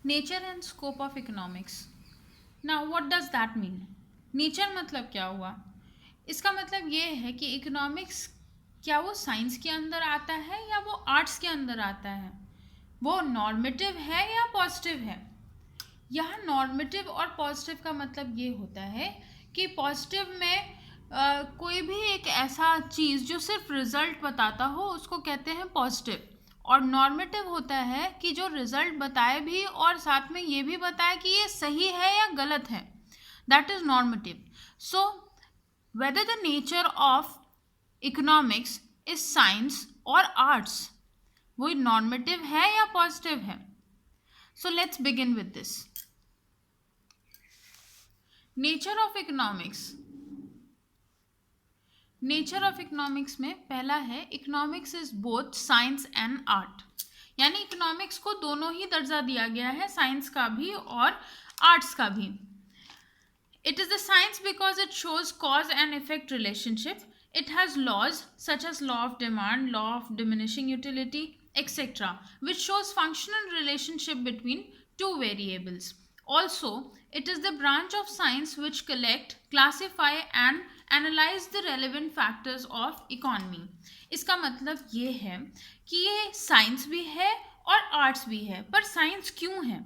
Nature and scope of economics. Now what does that mean? Nature मतलब क्या हुआ? इसका मतलब ये है कि इकोनॉमिक्स क्या वो साइंस के अंदर आता है या वो आर्ट्स के अंदर आता है? वो नॉर्मेटिव है या पॉजिटिव है? यहाँ नॉर्मेटिव और पॉजिटिव का मतलब ये होता है कि पॉजिटिव में कोई भी एक ऐसा चीज़ जो सिर्फ रिजल्ट बताता हो उसको कहते हैं पॉजिटिव, और नॉर्मेटिव होता है कि जो रिजल्ट बताए भी और साथ में ये भी बताए कि ये सही है या गलत है, that is normative. So whether the nature of economics is science और आर्ट्स, वो नॉर्मेटिव है या पॉजिटिव है? So let's begin with this. Nature of economics. Nature of economics में पहला है economics is both science and art, यानी economics को दोनों ही दर्जा दिया गया है, साइंस का भी और आर्ट्स का भी. It is the science because it shows cause and effect relationship. It has laws such as law of demand, law of diminishing utility, etc., which shows functional relationship between two variables. Also, it is the branch of science which collect, classify and analyze the relevant factors of economy. इसका मतलब ये है कि ये science भी है और arts भी है. पर साइंस क्यों है?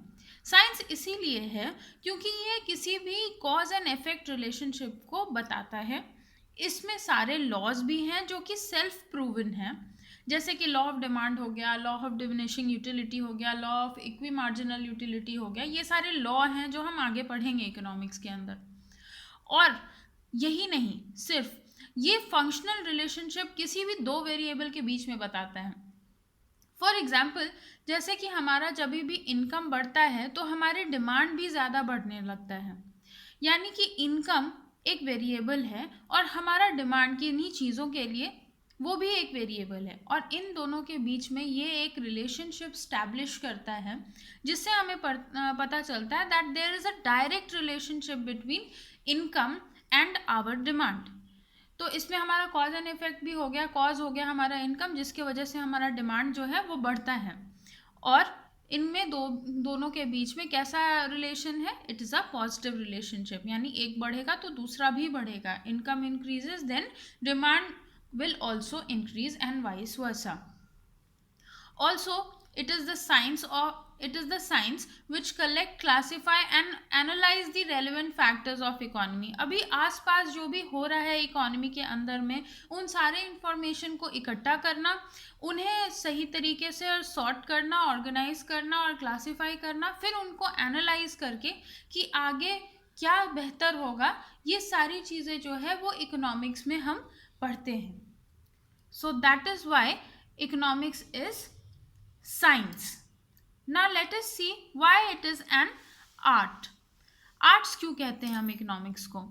साइंस इसीलिए है क्योंकि ये किसी भी कॉज एंड इफेक्ट रिलेशनशिप को बताता है. इसमें सारे लॉज भी हैं जो कि सेल्फ प्रूवन हैं, जैसे कि लॉ ऑफ डिमांड हो गया, लॉ ऑफ डिमिनिशिंग यूटिलिटी हो गया, law of equi marginal utility हो गया. ये सारे लॉ हैं जो हम आगे पढ़ेंगे इकोनॉमिक्स के अंदर. और यही नहीं, सिर्फ ये फंक्शनल रिलेशनशिप किसी भी दो वेरिएबल के बीच में बताता है. फॉर एग्जाम्पल, जैसे कि हमारा जब भी इनकम बढ़ता है तो हमारी डिमांड भी ज़्यादा बढ़ने लगता है. यानी कि इनकम एक वेरिएबल है और हमारा डिमांड किन्हीं चीज़ों के लिए वो भी एक वेरिएबल है, और इन दोनों के बीच में ये एक रिलेशनशिप स्टैब्लिश करता है जिससे हमें पता चलता है that there is a direct relationship between income and our demand. तो इसमें हमारा कॉज एंड इफेक्ट भी हो गया. कॉज हो गया हमारा इनकम, जिसकी वजह से हमारा डिमांड जो है वो बढ़ता है, और इनमें दोनों के बीच में कैसा रिलेशन है? It is a positive relationship, यानी एक बढ़ेगा तो दूसरा भी बढ़ेगा. Income increases then demand will also increase and vice versa. Also, it is the science which collect, classify and analyze the relevant factors of economy. अभी आसपास जो भी हो रहा है इकोनॉमी के अंदर में, उन सारे इंफॉर्मेशन को इकट्ठा करना, उन्हें सही तरीके से सॉर्ट करना, ऑर्गेनाइज करना और क्लासीफाई करना, फिर उनको एनालाइज करके कि आगे क्या बेहतर होगा, ये सारी चीज़ें जो है वो इकोनॉमिक्स में हम पढ़ते हैं. So that is why economics is science. Now let us see why it is an art. Arts क्यों कहते हैं हम इकोनॉमिक्स को?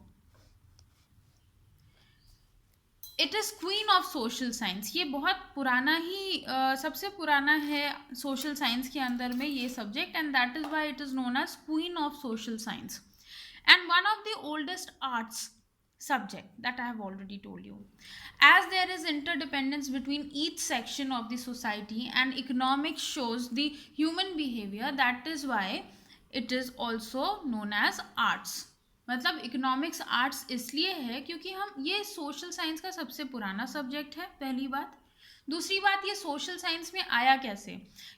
It is queen of social science. ये बहुत पुराना ही सबसे पुराना है सोशल साइंस के अंदर में ये subject, and that is why it is known as queen of social science and one of the oldest arts subject that I have already told you. As there is interdependence between each section of the society and economics shows the human behavior, that is why it is also known as arts. मतलब economics arts इसलिए है क्योंकि हम ये social science का सबसे पुराना subject है, पहली बात. दूसरी बात, ये सोशल साइंस में आया कैसे?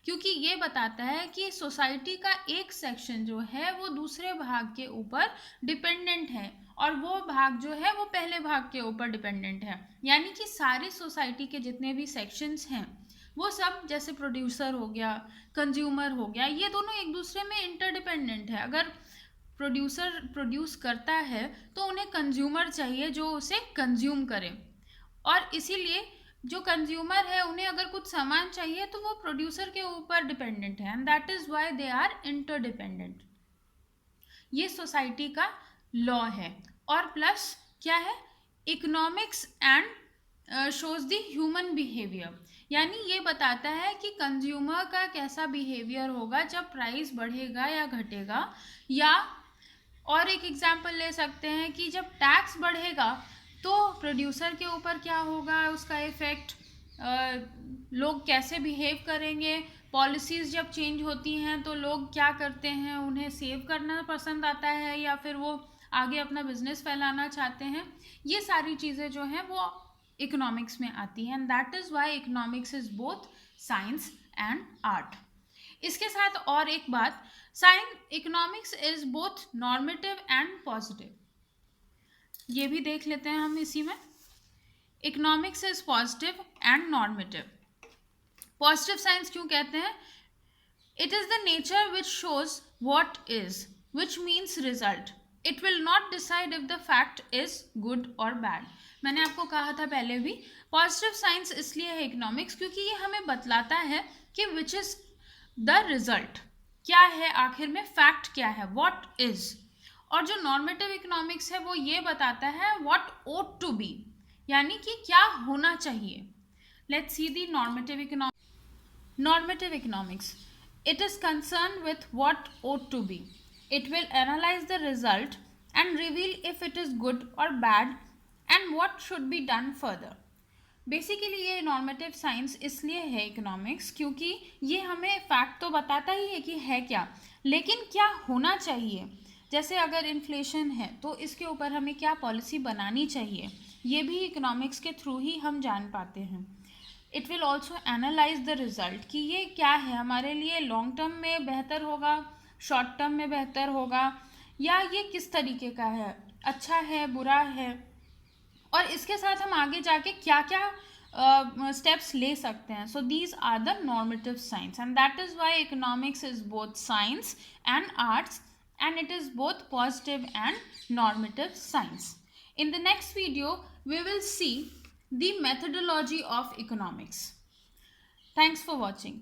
क्योंकि ये बताता है कि सोसाइटी का एक सेक्शन जो है वो दूसरे भाग के ऊपर डिपेंडेंट है, और वो भाग जो है वो पहले भाग के ऊपर डिपेंडेंट है. यानी कि सारी सोसाइटी के जितने भी सेक्शंस हैं वो सब, जैसे प्रोड्यूसर हो गया, कंज्यूमर हो गया, ये दोनों एक दूसरे में इंटरडिपेंडेंट है. अगर प्रोड्यूसर प्रोड्यूस करता है तो उन्हें कंज्यूमर चाहिए जो उसे कंज्यूम करे, और इसीलिए जो कंज्यूमर है उन्हें अगर कुछ सामान चाहिए तो वो प्रोड्यूसर के ऊपर डिपेंडेंट है, and that is why they are interdependent. ये सोसाइटी का लॉ है. और प्लस क्या है? Economics and shows the human behaviour, यानी ये बताता है कि कंज्यूमर का कैसा बिहेवियर होगा जब प्राइस बढ़ेगा या घटेगा. या और एक एग्जांपल ले सकते हैं कि जब टैक्स बढ़ेगा तो प्रोड्यूसर के ऊपर क्या होगा उसका इफेक्ट, लोग कैसे बिहेव करेंगे, पॉलिसीज़ जब चेंज होती हैं तो लोग क्या करते हैं, उन्हें सेव करना पसंद आता है या फिर वो आगे अपना बिजनेस फैलाना चाहते हैं। ये सारी चीज़ें जो हैं वो इकोनॉमिक्स में आती हैं, and that is why economics is both science and art. इसके साथ और एक बात, economics is both normative and positive, ये भी देख लेते हैं हम इसी में। Economics is positive and normative. Positive science क्यों कहते हैं? It is the nature which shows what is, which means result. It will not decide if the fact is good और बैड। मैंने आपको कहा था पहले भी, पॉजिटिव साइंस इसलिए है इकोनॉमिक्स क्योंकि ये हमें बतलाता है कि विच इज द रिजल्ट, क्या है आखिर में, फैक्ट क्या है, व्हाट इज। और जो नॉर्मेटिव इकोनॉमिक्स है वो ये बताता है व्हाट ओट टू बी, यानी कि क्या होना चाहिए। Let's see the normative economics. It is concern with what ought to be. It will analyse the result and reveal if it is good और bad and what should be done further. Basically ये normative science इसलिए है economics क्योंकि ये हमें fact तो बताता ही है कि है क्या, लेकिन क्या होना चाहिए। जैसे अगर इन्फ्लेशन है तो इसके ऊपर हमें क्या पॉलिसी बनानी चाहिए, ये भी इकोनॉमिक्स के थ्रू ही हम जान पाते हैं। It will also analyse the result कि ये क्या है, हमारे लिए लॉन्ग टर्म में बेहतर होगा, शॉर्ट टर्म में बेहतर होगा, या ये किस तरीके का है, अच्छा है, बुरा है, और इसके साथ हम आगे जाके क्या क्या स्टेप्स ले सकते हैं। So these are the normative science, and that is why economics is both science and arts, and it is both positive and normative science. In the next video, we will see the methodology of economics. Thanks for watching.